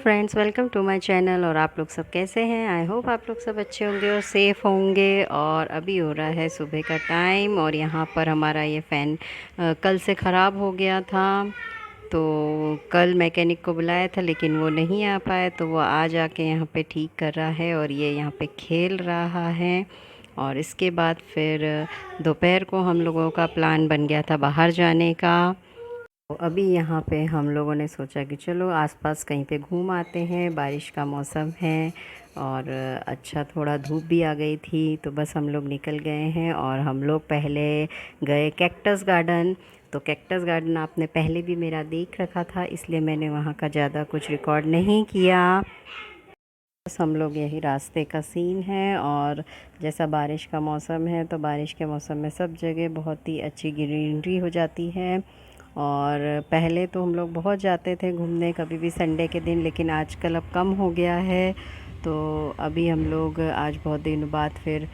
Friends, welcome to my channel. और आप लोग सब कैसे हैं? आई होप आप लोग सब अच्छे होंगे और सेफ़ होंगे। और अभी हो रहा है सुबह का टाइम और यहाँ पर हमारा ये फ़ैन कल से ख़राब हो गया था। तो कल मैकेनिक को बुलाया था लेकिन वो नहीं आ पाया, तो वो आज आके यहाँ पे ठीक कर रहा है और ये यहाँ पे खेल रहा है। और इसके बाद फिर दोपहर को हम लोगों का प्लान बन गया था बाहर जाने का। तो अभी यहाँ पे हम लोगों ने सोचा कि चलो आसपास कहीं पे घूम आते हैं, बारिश का मौसम है और अच्छा थोड़ा धूप भी आ गई थी, तो बस हम लोग निकल गए हैं। और हम लोग पहले गए कैक्टस गार्डन। तो कैक्टस गार्डन आपने पहले भी मेरा देख रखा था, इसलिए मैंने वहाँ का ज़्यादा कुछ रिकॉर्ड नहीं किया। बस हम लोग यही रास्ते का सीन है। और जैसा बारिश का मौसम है तो बारिश के मौसम में सब जगह बहुत ही अच्छी ग्रीनरी हो जाती है। और पहले तो हम लोग बहुत जाते थे घूमने कभी भी संडे के दिन, लेकिन आजकल अब कम हो गया है। तो अभी हम लोग आज बहुत दिनों बाद फिर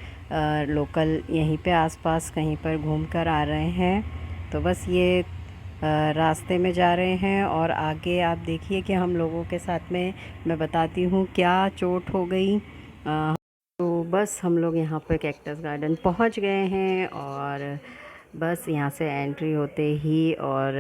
लोकल यहीं पे आसपास कहीं पर घूम कर आ रहे हैं। तो बस ये रास्ते में जा रहे हैं और आगे आप देखिए कि हम लोगों के साथ में मैं बताती हूँ क्या चोट हो गई। तो बस हम लोग यहाँ पर कैक्टस गार्डन पहुँच गए हैं और बस यहाँ से एंट्री होते ही और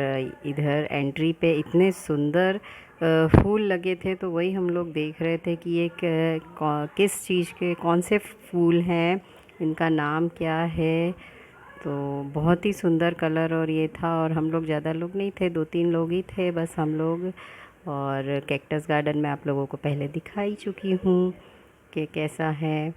इधर एंट्री पे इतने सुंदर फूल लगे थे, तो वही हम लोग देख रहे थे कि ये किस चीज़ के कौन से फूल हैं, इनका नाम क्या है। तो बहुत ही सुंदर कलर और ये था। और हम लोग ज़्यादा लोग नहीं थे, 2-3 लोग ही थे बस हम लोग। और कैक्टस गार्डन में आप लोगों को पहले दिखा ही चुकी हूँ कि कैसा है।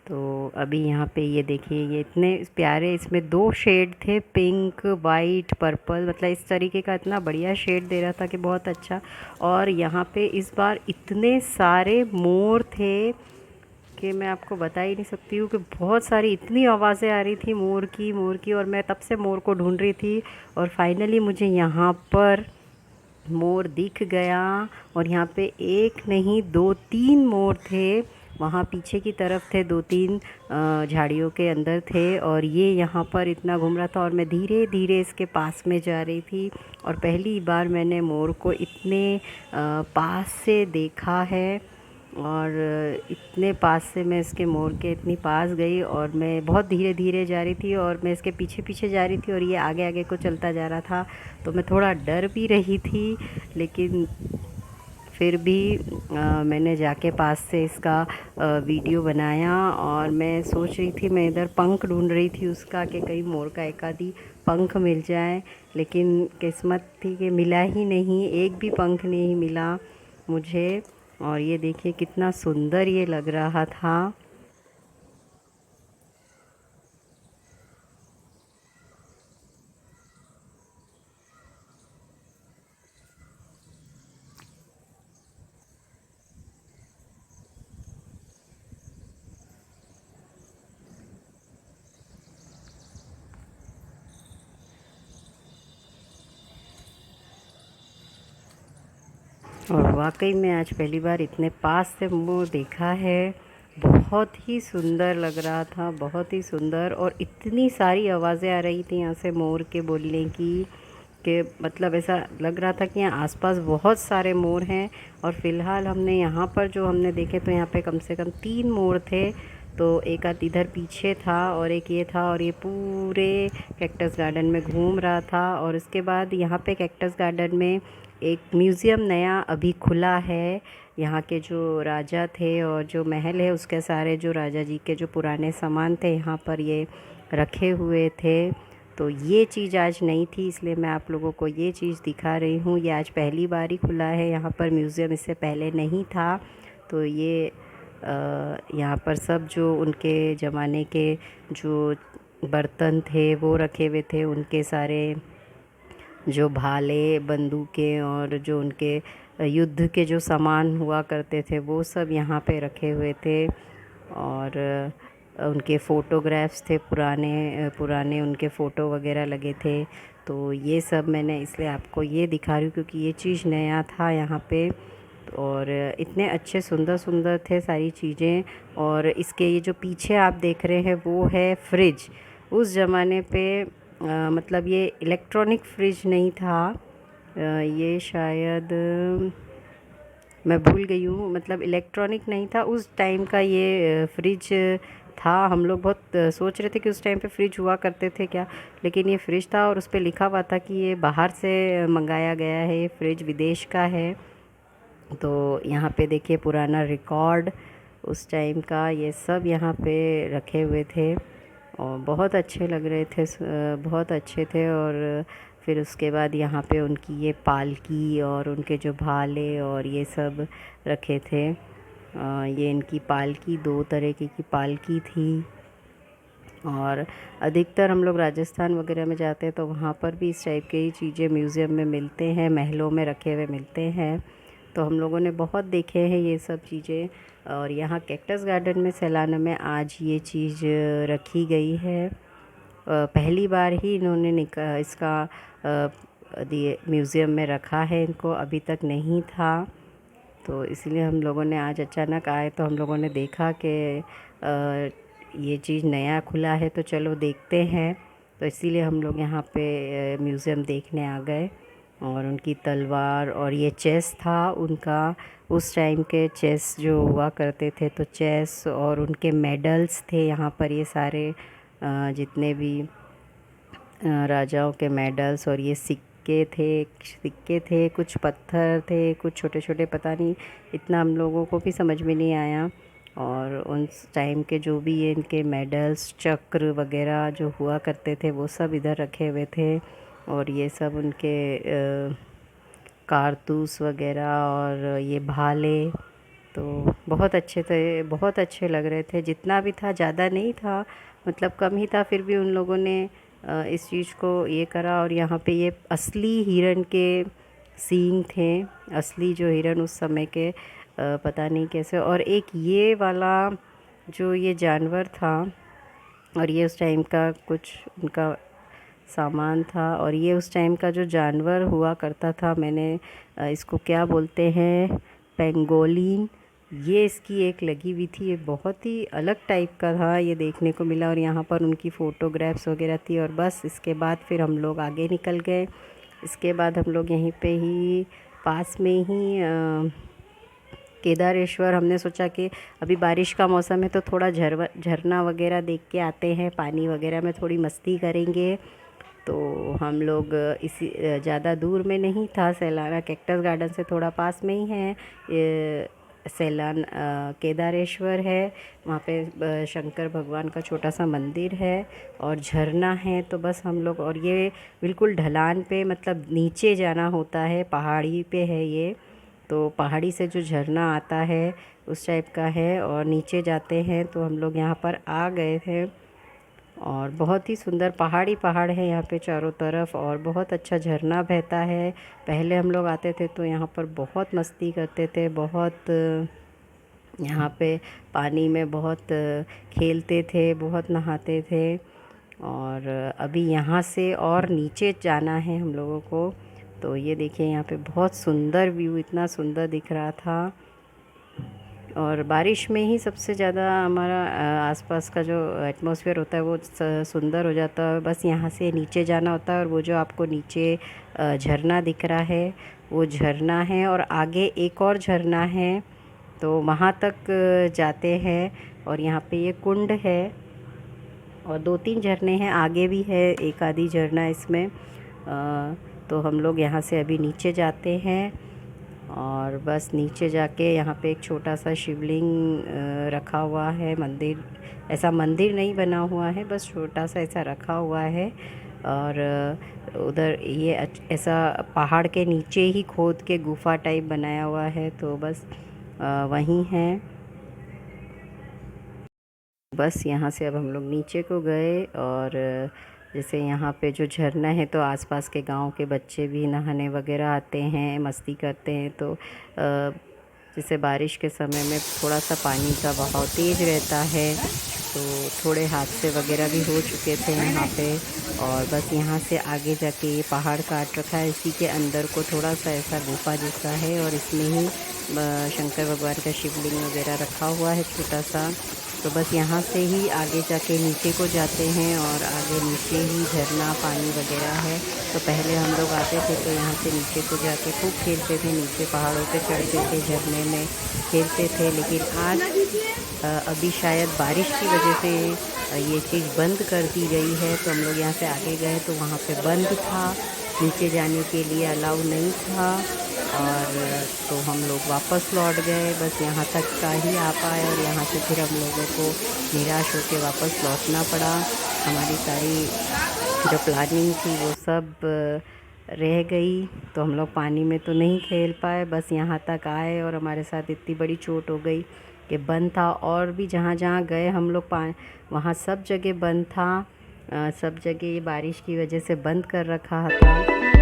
तो अभी यहाँ पे ये देखिए, ये इतने प्यारे, इसमें 2 शेड थे, पिंक वाइट पर्पल, मतलब इस तरीके का इतना बढ़िया शेड दे रहा था कि बहुत अच्छा। और यहाँ पे इस बार इतने सारे मोर थे कि मैं आपको बता ही नहीं सकती हूँ कि बहुत सारी इतनी आवाज़ें आ रही थी मोर की। और मैं तब से मोर को ढूंढ रही थी और फाइनली मुझे यहाँ पर मोर दिख गया। और यहाँ पे एक नहीं 2-3 मोर थे, वहाँ पीछे की तरफ थे, 2-3 झाड़ियों के अंदर थे। और ये यहाँ पर इतना घूम रहा था और मैं धीरे धीरे इसके पास में जा रही थी। और पहली बार मैंने मोर को इतने पास से देखा है। और इतने पास से मैं इसके मोर के इतनी पास गई और मैं बहुत धीरे धीरे जा रही थी और मैं इसके पीछे पीछे जा रही थी और ये आगे आगे को चलता जा रहा था। तो मैं थोड़ा डर भी रही थी, लेकिन फिर भी मैंने जाके पास से इसका वीडियो बनाया। और मैं सोच रही थी, मैं इधर पंख ढूंढ रही थी उसका कि कहीं मोर का एक आधी पंख मिल जाए, लेकिन किस्मत थी कि मिला ही नहीं, एक भी पंख नहीं मिला मुझे। और ये देखिए कितना सुंदर ये लग रहा था। और वाकई में आज पहली बार इतने पास से मोर देखा है। बहुत ही सुंदर लग रहा था, बहुत ही सुंदर। और इतनी सारी आवाज़ें आ रही थी यहाँ से मोर के बोलने की कि मतलब ऐसा लग रहा था कि यहाँ आसपास बहुत सारे मोर हैं। और फ़िलहाल हमने यहाँ पर जो हमने देखे तो यहाँ पे कम से कम 3 मोर थे। तो एक आध इधर पीछे था और एक ये था, और ये पूरे कैक्टस गार्डन में घूम रहा था। और उसके बाद यहाँ पे कैक्टस गार्डन में एक म्यूज़ियम नया अभी खुला है। यहाँ के जो राजा थे और जो महल है उसके सारे जो राजा जी के जो पुराने सामान थे यहाँ पर ये रखे हुए थे। तो ये चीज़ आज नहीं थी, इसलिए मैं आप लोगों को ये चीज़ दिखा रही हूँ। ये आज पहली बार ही खुला है यहाँ पर म्यूज़ियम, इससे पहले नहीं था। तो ये यहाँ पर सब जो उनके ज़माने के जो बर्तन थे वो रखे हुए थे, उनके सारे जो भाले बंदूकें और जो उनके युद्ध के जो सामान हुआ करते थे वो सब यहाँ पे रखे हुए थे। और उनके फ़ोटोग्राफ्स थे, पुराने पुराने उनके फ़ोटो वगैरह लगे थे। तो ये सब मैंने इसलिए आपको ये दिखा रही हूँ क्योंकि ये चीज़ नया था यहाँ पे। और इतने अच्छे सुंदर सुंदर थे सारी चीज़ें। और इसके ये जो पीछे आप देख रहे हैं वो है फ्रिज। उस ज़माने पे मतलब ये इलेक्ट्रॉनिक फ्रिज नहीं था, ये शायद मैं भूल गई हूँ, मतलब इलेक्ट्रॉनिक नहीं था उस टाइम का ये फ्रिज था। हम लोग बहुत सोच रहे थे कि उस टाइम पे फ्रिज हुआ करते थे क्या, लेकिन ये फ्रिज था और उस पे लिखा हुआ था कि ये बाहर से मंगाया गया है, ये फ्रिज विदेश का है। तो यहाँ पे देखिए पुराना रिकॉर्ड उस टाइम का ये सब यहाँ पे रखे हुए थे और बहुत अच्छे लग रहे थे, बहुत अच्छे थे। और फिर उसके बाद यहाँ पे उनकी ये पालकी और उनके जो भाले और ये सब रखे थे। ये इनकी पालकी, दो तरीके की पालकी थी। और अधिकतर हम लोग राजस्थान वगैरह में जाते हैं तो वहाँ पर भी इस टाइप की ही चीज़ें म्यूज़ियम में मिलते हैं, महलों में रखे हुए मिलते हैं। तो हम लोगों ने बहुत देखे हैं ये सब चीज़ें। और यहाँ कैक्टस गार्डन में सैलाना में आज ये चीज़ रखी गई है। पहली बार ही इन्होंने इसका दिए म्यूज़ियम में रखा है, इनको अभी तक नहीं था। तो इसलिए हम लोगों ने आज अचानक आए तो हम लोगों ने देखा कि ये चीज़ नया खुला है तो चलो देखते हैं। तो इसीलिए हम लोग यहाँ पे म्यूज़ियम देखने आ गए। और उनकी तलवार और ये चेस था उनका, उस टाइम के चेस जो हुआ करते थे, तो चेस और उनके मेडल्स थे यहाँ पर, ये सारे जितने भी राजाओं के मेडल्स। और ये सिक्के थे, कुछ पत्थर थे, कुछ छोटे छोटे, पता नहीं, इतना हम लोगों को भी समझ में नहीं आया। और उस टाइम के जो भी ये इनके मेडल्स, चक्र वगैरह जो हुआ करते थे वो सब इधर रखे हुए थे। और ये सब उनके कारतूस वगैरह और ये भाले, तो बहुत अच्छे थे, बहुत अच्छे लग रहे थे। जितना भी था ज़्यादा नहीं था, मतलब कम ही था, फिर भी उन लोगों ने इस चीज़ को ये करा। और यहाँ पे ये असली हिरन के सींग थे, असली जो हिरन उस समय के, पता नहीं कैसे। और एक ये वाला जो ये जानवर था, और ये उस टाइम का कुछ उनका सामान था। और ये उस टाइम का जो जानवर हुआ करता था, मैंने इसको क्या बोलते हैं, पेंगोलिन, ये इसकी एक लगी हुई थी। ये बहुत ही अलग टाइप का था, ये देखने को मिला। और यहाँ पर उनकी फ़ोटोग्राफ्स वगैरह थी। और बस इसके बाद फिर हम लोग आगे निकल गए। इसके बाद हम लोग यहीं पे ही पास में ही केदारेश्वर, हमने सोचा कि अभी बारिश का मौसम है तो थोड़ा झरना वगैरह देख के आते हैं, पानी वगैरह में थोड़ी मस्ती करेंगे। तो हम लोग इसी ज़्यादा दूर में नहीं था, सैलाना कैक्टस गार्डन से थोड़ा पास में ही है ये केदारेश्वर है। वहाँ पे शंकर भगवान का छोटा सा मंदिर है और झरना है। तो बस हम लोग, और ये बिल्कुल ढलान पे, मतलब नीचे जाना होता है, पहाड़ी पे है ये। तो पहाड़ी से जो झरना आता है उस टाइप का है, और नीचे जाते हैं तो हम लोग यहाँ पर आ गए थे। और बहुत ही सुंदर पहाड़ी पहाड़ है यहाँ पे चारों तरफ, और बहुत अच्छा झरना बहता है। पहले हम लोग आते थे तो यहाँ पर बहुत मस्ती करते थे, बहुत यहाँ पे पानी में बहुत खेलते थे, बहुत नहाते थे। और अभी यहाँ से और नीचे जाना है हम लोगों को। तो ये देखिए यहाँ पे बहुत सुंदर व्यू, इतना सुंदर दिख रहा था। और बारिश में ही सबसे ज़्यादा हमारा आसपास का जो एटमॉस्फेयर होता है वो सुंदर हो जाता है। बस यहाँ से नीचे जाना होता है, और वो जो आपको नीचे झरना दिख रहा है वो झरना है, और आगे एक और झरना है, तो वहाँ तक जाते हैं। और यहाँ पे ये कुंड है, और दो तीन झरने हैं, आगे भी है एक आधी झरना इसमें। तो हम लोग यहाँ से अभी नीचे जाते हैं। और बस नीचे जाके यहाँ पे एक छोटा सा शिवलिंग रखा हुआ है, मंदिर, ऐसा मंदिर नहीं बना हुआ है, बस छोटा सा ऐसा रखा हुआ है। और उधर ये ऐसा पहाड़ के नीचे ही खोद के गुफा टाइप बनाया हुआ है, तो बस वहीं है। बस यहाँ से अब हम लोग नीचे को गए। और जैसे यहाँ पे जो झरना है तो आसपास के गांव के बच्चे भी नहाने वगैरह आते हैं, मस्ती करते हैं। तो जैसे बारिश के समय में थोड़ा सा पानी का बहाव तेज़ रहता है, तो थोड़े हादसे वगैरह भी हो चुके थे यहाँ पे। और बस यहाँ से आगे जाके ये पहाड़ काट रखा है, इसी के अंदर को थोड़ा सा ऐसा गुफा जैसा है, और इसमें ही शंकर भगवान का शिवलिंग वगैरह रखा हुआ है छोटा सा। तो बस यहाँ से ही आगे जाके नीचे को जाते हैं और आगे नीचे ही झरना पानी वगैरह है। तो पहले हम लोग आते थे तो यहाँ से नीचे को जाके खूब खेलते थे, नीचे पहाड़ों पे चढ़ते थे, झरने में खेलते थे। लेकिन आज अभी शायद बारिश की वजह से ये चीज़ बंद कर दी गई है। तो हम लोग यहाँ से आगे गए तो वहाँ पे बंद था, नीचे जाने के लिए अलाउ नहीं था। और तो हम लोग वापस लौट गए, बस यहाँ तक का ही आ पाए और यहाँ से फिर हम लोगों को निराश होकर वापस लौटना पड़ा। हमारी सारी जो प्लानिंग थी वो सब रह गई। तो हम लोग पानी में तो नहीं खेल पाए, बस यहाँ तक आए और हमारे साथ इतनी बड़ी चोट हो गई कि बंद था। और भी जहाँ जहाँ गए हम लोग वहाँ सब जगह बंद था, सब जगह ये बारिश की वजह से बंद कर रखा था।